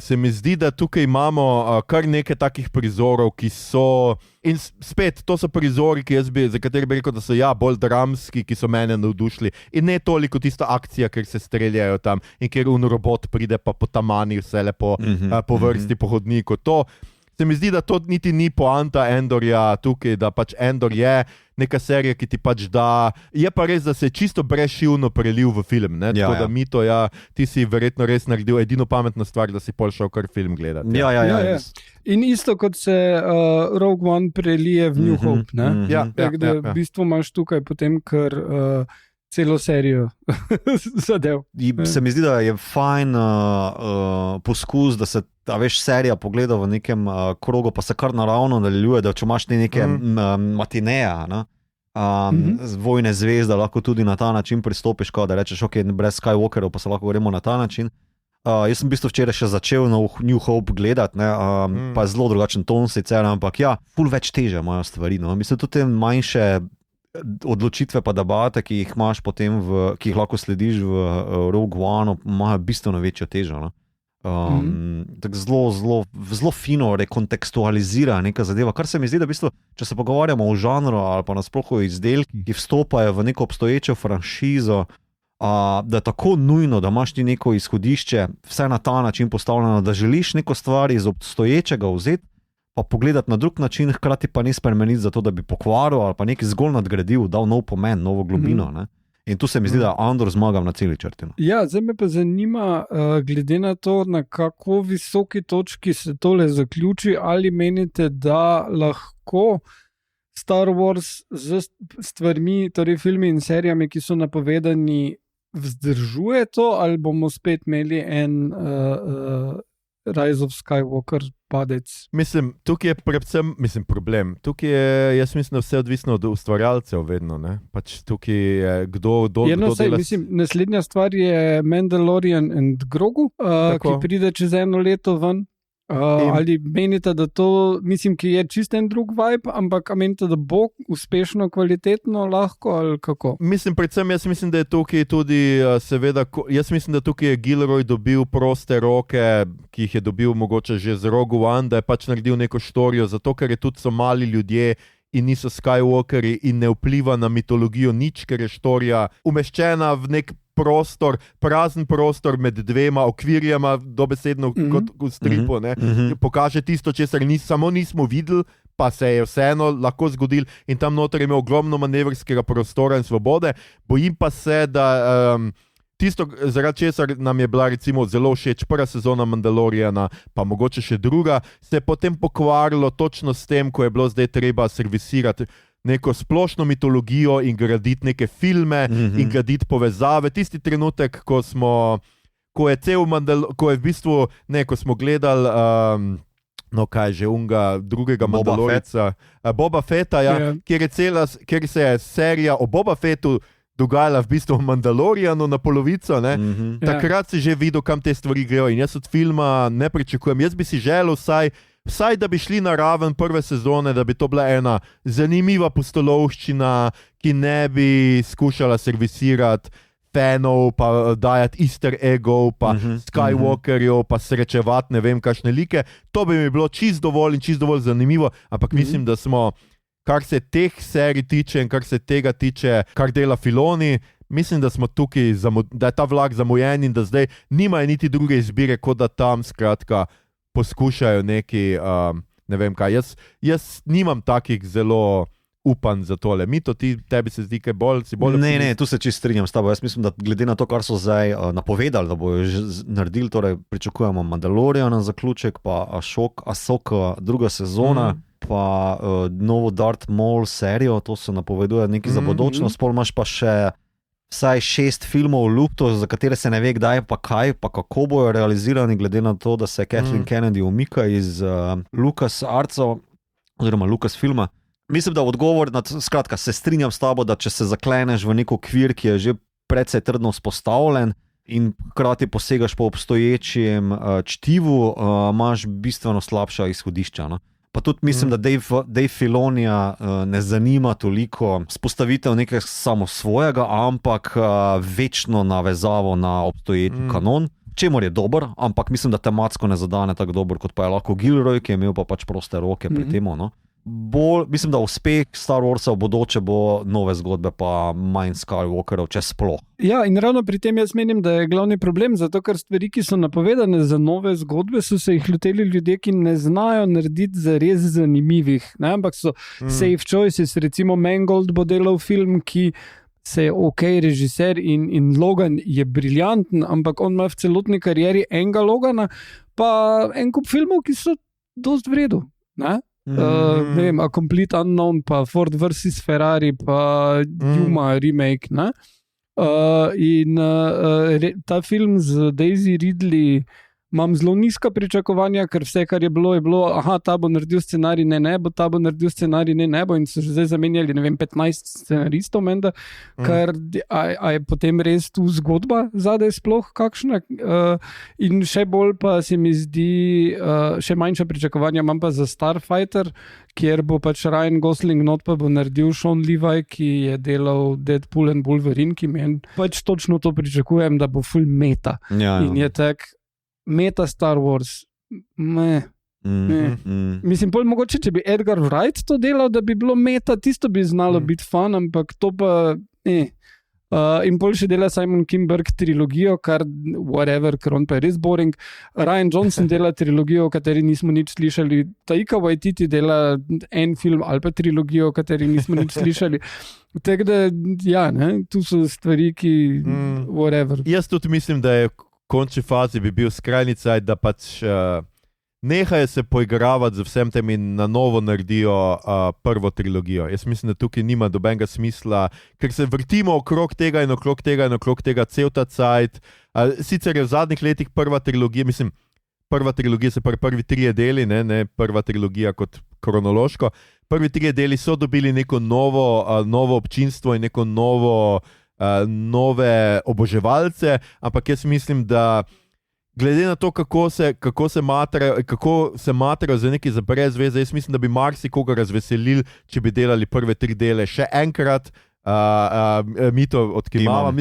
se mi zdi, da tukaj imamo kar nekaj takih prizorov, ki so, in spet, to so prizori, za kateri bi rekel, da so bolj dramski, ki so mene navdušili, in ne toliko tista akcija, ker se streljajo tam in ker robot pride pa potamani vse lepo po vrsti po hodniku. To se mi zdi, da to niti ni poanta Endorja tukaj, da pač Endor je neka serija, ki ti pač da, je pa res, da se je čisto brezšivno prelil v film, tako da Mito, ti si verjetno res naredil edino pametno stvar, da si pol šel kar film gledati. Ja. In isto kot se Rogue One prelije v New Hope, Ja, v bistvu imaš tukaj potem, ker celo serijo zadev. Se mi zdi, da je fajn poskus, da se ta serija pogleda v nekem krogu, pa se kar naravno nadaljuje, da če imaš neke matineja, ne? Vojne zvezde, lahko tudi na ta način pristopiš, da rečeš, ok, brez Skywalkerov pa se lahko gremo na ta način. Jaz sem v bistvu včeraj še začel na New Hope gledati, pa je zelo drugačen ton sicer, ampak ja, ful več teže imajo stvari. No? Mislim, tudi te manjše odločitve pa debate, ki jih imaš potem, ki jih lahko slediš v Rogue One, imajo bistveno večjo težo. No? Tako zelo fino rekontekstualizira neka zadeva, kar se mi zdi, da v bistvu, če se pogovarjamo o žanru ali pa nasploh o izdelkih, ki vstopajo v neko obstoječo franšizo, da je tako nujno, da imaš ti neko izhodišče, vse na ta način postavljeno, da želiš neko stvar iz obstoječega vzeti, pa pogledati na drug način, hkrati pa ne spremeniti zato, da bi pokvaril ali pa nekaj zgolj nadgradil, dal nov pomen, novo globino. Ne? In tu se mi zdi, da Andor zmaga na celi črti. Ja, zdaj me pa zanima, glede na to, na kako visoki točki se tole zaključi, ali menite, da lahko Star Wars z stvarmi, torej filmi in serijami, ki so napovedani, vzdržuje to, ali bomo spet imeli en Rise of Skywalker padec? Mislim, tukaj je predvsem problem. Tukaj je, jaz mislim, da vse odvisno od ustvarjalcev vedno. Ne? Pač tukaj je kdo dela... Mislim, naslednja stvar je Mandalorian and Grogu, ki pride čez 1 leto ven. Ali menite, da to, mislim, ki je čist en drug vibe, ampak menite, da bo uspešno, kvalitetno, lahko ali kako? Mislim, predvsem jaz mislim, da je tukaj tudi, seveda, jaz mislim, da tukaj je Gilroy dobil proste roke, ki jih je dobil mogoče že z Rogue One, da je pač naredil neko štorijo, zato ker je tudi so mali ljudje in niso Skywalkeri in ne vpliva na mitologijo nič, ker je štorija umeščena v nek prostor, prazen prostor med dvema okvirjama, dobesedno kot v stripu, pokaže tisto, česar samo nismo videli, pa se je vseeno lahko zgodil in tam noter je imel ogromno manevrskega prostora in svobode. Bojim pa se, da tisto, zaradi česar nam je bila recimo zelo všeč prva sezona Mandaloriana, pa mogoče še druga, se je potem pokvarilo točno s tem, ko je bilo zdaj treba servisirati neko splošno mitologijo in graditi neke filme in graditi povezave. Tisti trenutek, ko je v bistvu, ko smo gledali drugega Mandalorica, Boba Fetta, kjer se je serija o Boba Fettu dogajala v bistvu v Mandalorianu na polovico, takrat si že videl, kam te stvari grejo in jaz od filma ne pričakujem. Jaz bi si želel vsaj da bi šli na raven prve sezone, da bi to bila ena zanimiva pustolovščina, ki ne bi skušala servisirati fanov, pa dajati easter eggov, pa Skywalkerjev, pa srečevati ne vem kakšne like. To bi mi bilo čist dovolj in čist dovolj zanimivo, ampak mislim, da smo, kar se teh serij tiče in kar se tega tiče, kar dela Filoni, mislim, da smo tukaj, da je ta vlak zamujen in da zdaj nimajo niti druge izbire, kot da tam skratka poskušajo neki, ne vem kaj. Jaz nimam takih zelo upanj za tole. Mito, tebi se zdi kaj bolj? Ne, tu se čisto strinjam s tabo. Jaz mislim, da glede na to, kar so zdaj napovedali, da bojo že naredili, torej pričakujemo Mandaloriana zaključek, pa Ahsoka druga sezona, pa novo Darth Maul serijo, to se napoveduje nekaj za bodočnost, pol imaš pa še vsaj 6 filmov v luktu, za katere se ne ve kdaj, pa kaj, pa kako bojo realizirani, glede na to, da se Kathleen Kennedy umika iz LucasArtsov, oziroma Lucasfilma. Mislim, da odgovor, skratka, se strinjam s tabo, da če se zakleneš v nek okvir, ki je že precej trdno vzpostavljen in hkrati posegaš po obstoječem čtivu, imaš bistveno slabša izhodišča. No? Pa tudi mislim, da Dave Filonija ne zanima toliko spostavitev nekaj samo svojega, ampak večno navezavo na obstoječi kanon, čemur je dober, ampak mislim, da tematsko ne zadane tako dober, kot pa je lahko Gilroy, ki je imel pa pač proste roke pri temu. No? Mislim, da uspeh Star Warsa v bodoče bo nove zgodbe, pa manj Skywalkerov, če sploh. Ja, in ravno pri tem jaz menim, da je glavni problem, zato ker stvari, ki so napovedane za nove zgodbe, so se jih loteli ljudje, ki ne znajo narediti za res zanimivih, ne? Ampak so safe choices, recimo Mangold bo delal film, ki se je režiser in Logan je briljanten, ampak on ima v celotni karieri enega Logana, pa en kup filmov, ki so dost v redu, ne? Ne vem, A Complete Unknown, pa Ford vs. Ferrari, pa Yuma remake, ne? Ta film z Daisy Ridley imam zelo nizka pričakovanja, ker vse, kar je bilo, aha, ta bo naredil scenarij, ne bo, ta bo naredil scenarij, ne bo, in so že zdaj zamenjali, 15 scenaristov, menda, ker je potem res tu zgodba zadaj sploh kakšna. In še bolj pa se mi zdi, še manjša pričakovanja imam pa za Starfighter, kjer bo pač Ryan Gosling not pa bo naredil Sean Levi, ki je delal Deadpool and Wolverine, ki meni pač točno to pričakujem, da bo full meta. In je tak meta Star Wars. Mislim, bolj mogoče, če bi Edgar Wright to delal, da bi bilo meta, tisto bi znalo biti fan, ampak to pa in bolj še dela Simon Kinberg trilogijo, kar whatever, ker on pa je res boring. Ryan Johnson dela trilogijo, o kateri nismo nič slišali. Taika Waititi dela en film ali pa trilogijo, o kateri nismo nič slišali. Tako da, ja, ne, tu so stvari, ki whatever. Jaz tudi mislim, da je v končni fazi bi bil skrajni cajt, da pač nehajo se poigravati z vsem tem in na novo naredijo prvo trilogijo. Jaz mislim, da tukaj nima dobenega smisla, ker se vrtimo okrog tega in okrog tega cel ta cajt. Sicer je v zadnjih letih prva trilogija se prvi 3 deli, ne prva trilogija kot kronološko. Prvi 3 deli so dobili neko novo občinstvo in neko nove oboževalce, ampak jaz mislim, da glede na to, kako se matrajo za nekaj za brez veze, jaz mislim, da bi marsikoga razveselili, če bi delali prve 3 dele še enkrat. Mito odkimava.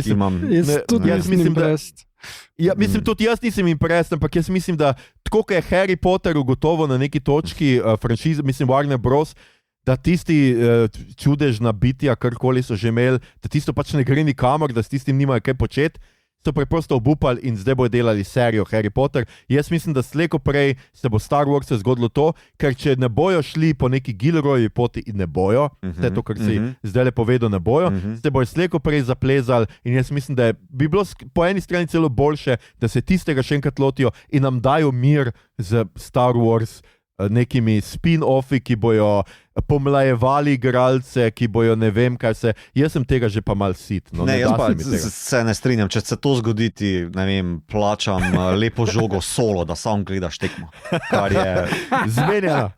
Tudi jaz nisem impresen, ampak jaz mislim, da tako kot je Harry Potter ugotovo na neki točki franšize, mislim Warner Bros., da tisti čudežna bitja, karkoli so že imeli, da tisto pač ne gre nikamor, da s tistim nimajo kaj početi, so preprosto obupali in zdaj bodo delali serijo Harry Potter. Jaz mislim, da slejko prej se bo Star Wars zgodilo to, ker če ne bojo šli po neki Gilroyevi poti in ne bojo, vse to, kar si zdaj le povedal, ne bojo, se bojo slejko prej zaplezali in jaz mislim, da bi bilo po eni strani celo boljše, da se tistega še enkrat lotijo in nam dajo mir z Star Wars, nekimi spin-offi, ki bojo pomlajevali igralce, ki bojo ne vem kaj se. Jaz sem tega že pa mal sit. Jaz pa se ne strinjam, če se to zgodi, ti, ne vem, plačam lepo žogo solo, da sam gledaš tekmo. Kar je zmenjeno.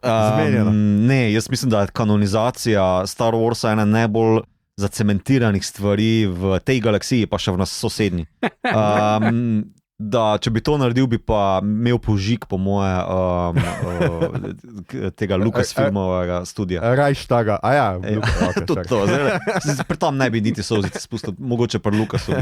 Ne, jaz mislim, da je kanonizacija Star Warsa ena najbolj zacementiranih stvari v tej galaksiji, pa še v nas sosednji. Da, če bi to naredil, bi pa imel požig, po moje, tega Lucasfilmovega studija. Rajštaga, tudi to. Pri tam ne bi niti solzice spustil, mogoče pri Lucasu.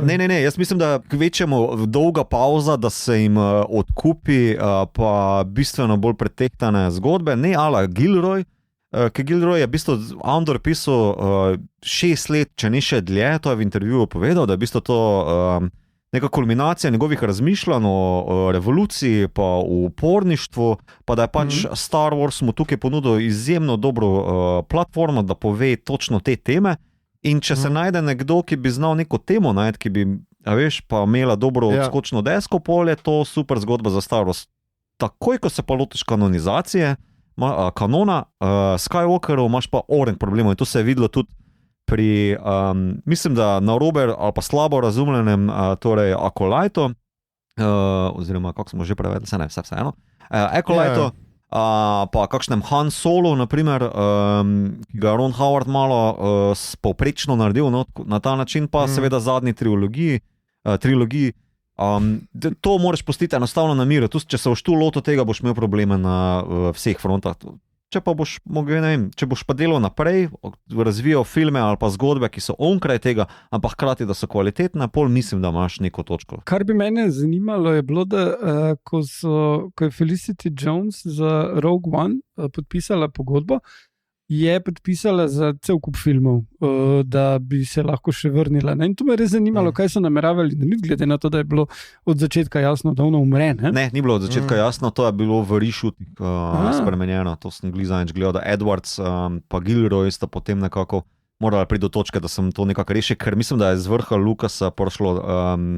Ne, jaz mislim, da kvečemo dolga pauza, da se jim odkupi, pa bistveno bolj pretehtane zgodbe, ne ala Gilroy, ker Gilroy je v bistvu Andor pisal 6 let, če ni še dlje, to je v intervjuju povedal, da je v bistvu to neka kulminacija njegovih razmišljanj o revoluciji, pa o uporništvu, pa da je pač Star Wars mu tukaj ponudil izjemno dobro platformo, da pove točno te teme. In če se najde nekdo, ki bi znal neko temo najti, ki bi, pa imela dobro odskočno desko polje, to super zgodba za Star Wars. Takoj, ko se pa lotiš kanonizacije, kanona Skywalkerov, imaš pa oren problemov in to se je videlo tudi pri, mislim, da narobe ali pa slabo razumljenem torej Acolyto, oziroma kako smo že prevedli, vseeno, Acolyto, pa kakšnem Han Solo, naprimer, ki ga Ron Howard malo povprečno naredil na ta način, pa seveda zadnji trilogiji, to moraš pustiti enostavno na miru. Če se boš tu lotil tega, boš imel probleme na vseh frontah. Če pa boš mogel, ne vem, če boš pa delal naprej, razvijal filme ali pa zgodbe, ki so onkraj tega, ampak hkrati, da so kvalitetne, pol mislim, da imaš neko točko. Kar bi mene zanimalo je bilo, da ko je Felicity Jones za Rogue One podpisala pogodbo, je podpisala za cel kup filmov, da bi se lahko še vrnila. In to me res zanimalo, kaj so nameravali, da ni glede na to, da je bilo od začetka jasno, da ona umre. Ne, ni bilo od začetka jasno, to je bilo v reshootih spremenjeno. To sem glizanič gledal, da Edwards pa Gilroy sta potem nekako morali priti do točke, da sem to nekako rešil, ker mislim, da je z vrha Lucasa prišlo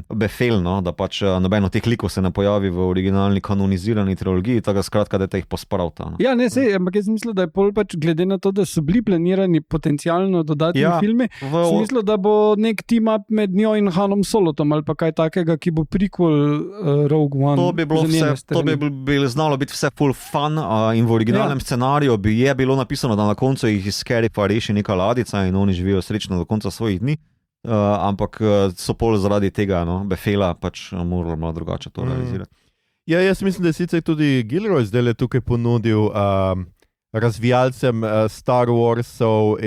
befelno, da pač noben od teh likov se ne pojavi v originalni kanonizirani trilogiji, tako skratka, da te jih pospravta. Ja, ne, sej, ampak jaz mislim, da je pol pač glede na to, da so bili planirani potencialno dodatni filmi, sem mislil, da bo nek team-up med njo in Hanom Solotom ali pa kaj takega, ki bo prequel Rogue One. To bi znalo biti vse full fun in v originalnem scenariju je bilo napisano, da na koncu jih iz Scariffa reši neka ladica in oni živijo srečno do konca svojih dni, ampak so pol zaradi tega befela pač morali malo drugače to realizirati. Ja, jaz mislim, da je sicer tudi Gilroy zdaj tukaj ponudil razvijalcem Star Warsov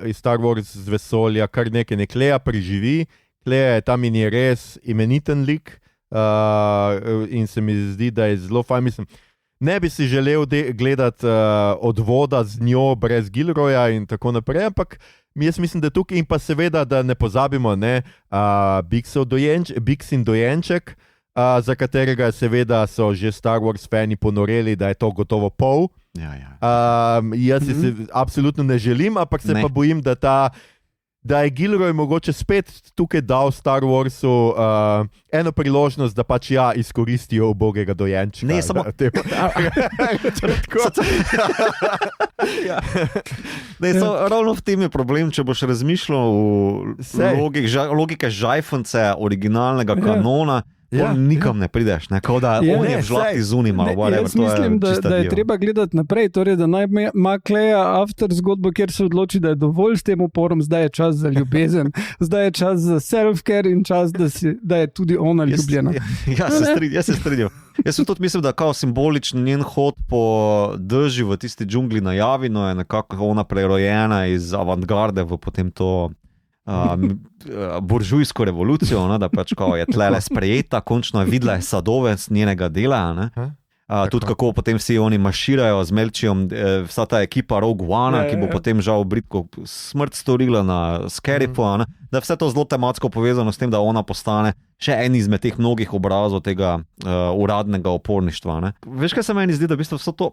iz Star Wars z vesolja kar nekaj, Kleja preživi, Kleja je tam in je res imeniten lik in se mi zdi, da je zelo fajn, mislim, ne bi si želel gledati odvoda z njo brez Gilroya in tako naprej, ampak jaz mislim, da tukaj in pa seveda, da ne pozabimo, Bixin dojenček, za katerega seveda so že Star Wars fani ponoreli, da je to gotovo pol. Jaz si se absolutno ne želim, ampak se pa bojim, da je Gilroy mogoče spet tukaj dal Star Warsu eno priložnost, da pač izkoristijo ubogega dojenčka. Ne, samo... Ravno v tem je problem, če boš razmišljal v logike žajfonce originalnega kanona, nikam ne prideš, kao da on je v žlahti zunaj malo. Jaz mislim, da je treba gledati naprej, torej da naj ima Kleja after zgodbo, kjer se odloči, da je dovolj s tem uporom, zdaj je čas za ljubezen, zdaj je čas za self-care in čas, da je tudi ona ljubljena. Jaz se strinjam. Jaz tudi mislim, da kao simboličen njen hod po drži v tisti džungli na Javino je nekako ona prerojena iz avantgarde v potem to buržujsko revolucijo, da pač je tlele sprejeta, končno je videla sadove z njenega dela. Tudi kako potem vsi oni maširajo z Melčijom, vsa ta ekipa Rogue One, ki bo potem žal bridko smrt storila na Scariffu, da je vse to zelo tematsko povezano s tem, da ona postane še en izmed teh mnogih obrazov tega uradnega oporništva. Veš, kaj se meni zdi, da v bistvu vse to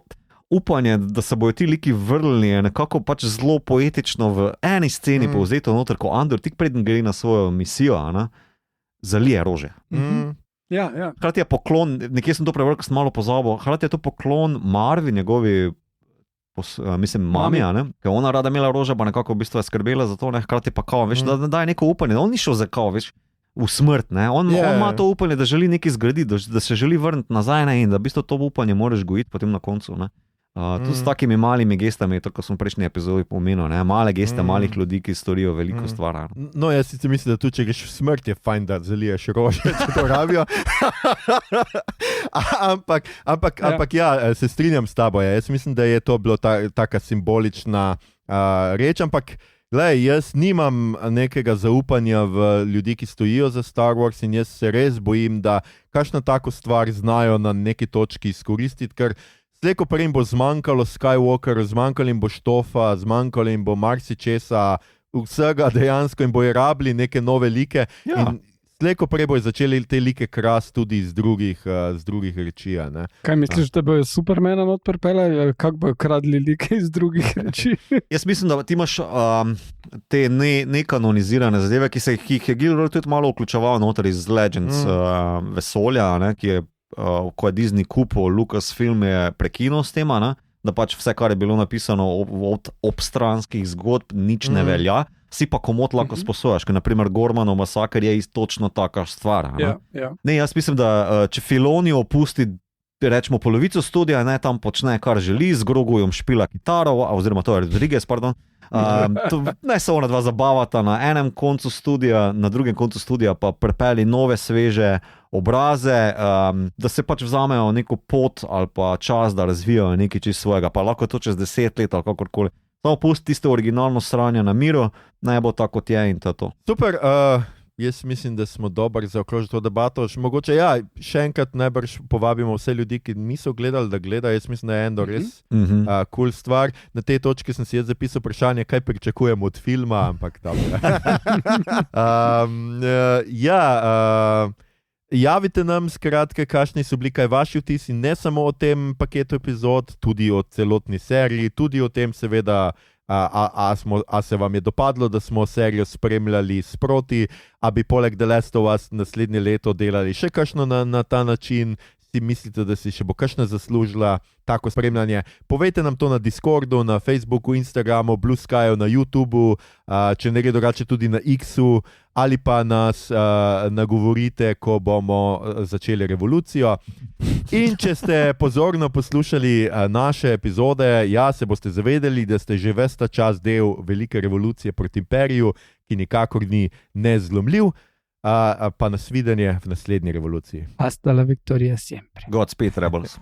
upanje, da se bojo ti liki vrnili, je nekako pač zelo poetično v eni sceni povzeto noter, ko Andor tik preden gre na svojo misijo, zalije rože. Hkrati je poklon, nekje sem to prebral, ko sem malo pozabil, hkrati je to poklon Marvi, njegovi mami, ker ona rada imela rože, pa nekako v bistvu je skrbela za to, hkrati pa kao, veš, da daje neko upanje, da on ni šel za kao, veš, v smrt, on ima to upanje, da želi nekaj zgraditi, da se želi vrniti nazaj in da v bistvu to upanje moraš gojiti potem na koncu, tudi s takimi malimi gestami, tako smo v prejšnji epizodi pomenil, male geste, malih ljudi, ki storijo veliko stvar. No, jaz si mislim, da tudi, če greš v smrt, je fajn, da zaliješ rože, če to rabijo. ampak se strinjam s tabo. Jaz mislim, da je to bilo taka simbolična reč, ampak glej, jaz nimam nekega zaupanja v ljudi, ki stojijo za Star Wars in jaz se res bojim, da kakšno tako stvar znajo na neki točki izkoristiti, ker slejko prej jim bo zmanjkalo Skywalker, zmanjkalo jim bo štofa, zmanjkalo jim bo marsičesa, vsega dejansko in bojo rabili neke nove like in slejko prej bojo začeli te like krasti tudi iz drugih reči. Kaj misliš, da bojo Supermana not pripeljali ali kako bojo kradli like iz drugih reči? Jaz mislim, da ti imaš te nekanonizirane zadeve, ki jih je Gilroy tudi malo vključeval noter iz Legends vesolja, ki je ko je Disney kupil Lucasfilm, je prekinil s tem, da pač vse, kar je bilo napisano od obstranskih zgodb, nič ne velja. Si pa komot lahko sposojaš, ker naprimer Gormanov masaker je točno taka stvar. Ne, jaz mislim, da če Filoni opusti rečemo polovico studija, tam počne, kar želi, z Grogujem špila kitaro, oziroma to je Rodriguez, pardon. Ne se ona dva zabavata na enem koncu studija, na drugem koncu studija pa prepeli nove, sveže obraze, da se pač vzamejo neko pot ali pa čas, da razvijajo nekaj čisto svojega, pa lahko to čez 10 let ali kakorkoli. Samo pusti tisto originalno sranje na miru, naj bo tako, kot je in to je to. Super, jaz mislim, da smo dobri za okrožiti to debato. Mogoče še enkrat najbrž povabimo vse ljudi, ki niso gledali, da gledajo. Jaz mislim, da je eno res cool stvar. Na tej točki sem si jaz zapisal vprašanje, kaj pričakujem od filma, ampak dobro. Javite nam, skratka, kakšni so bili kaj vaši vtisi, ne samo o tem paketu epizod, tudi o celotni seriji, tudi o tem seveda A se vam je dopadlo, da smo serijo spremljali sproti, a bi poleg The Last of Us naslednje leto delali še kakšno na ta način? Si mislite, da si še bo kakšna zaslužila tako spremljanje? Povejte nam to na Discordu, na Facebooku, Instagramu, Blue Skyju, na YouTubu, če ne gre drugače tudi na X-u, ali pa nas nagovorite, ko bomo začeli revolucijo. In če ste pozorno poslušali naše epizode, se boste zavedali, da ste že ves ta čas del velike revolucije proti imperiju, ki nikakor ni nezlomljiv. Pa nasvidenje v naslednji revoluciji. Hasta la victoria siempre. Godspeed, rebels.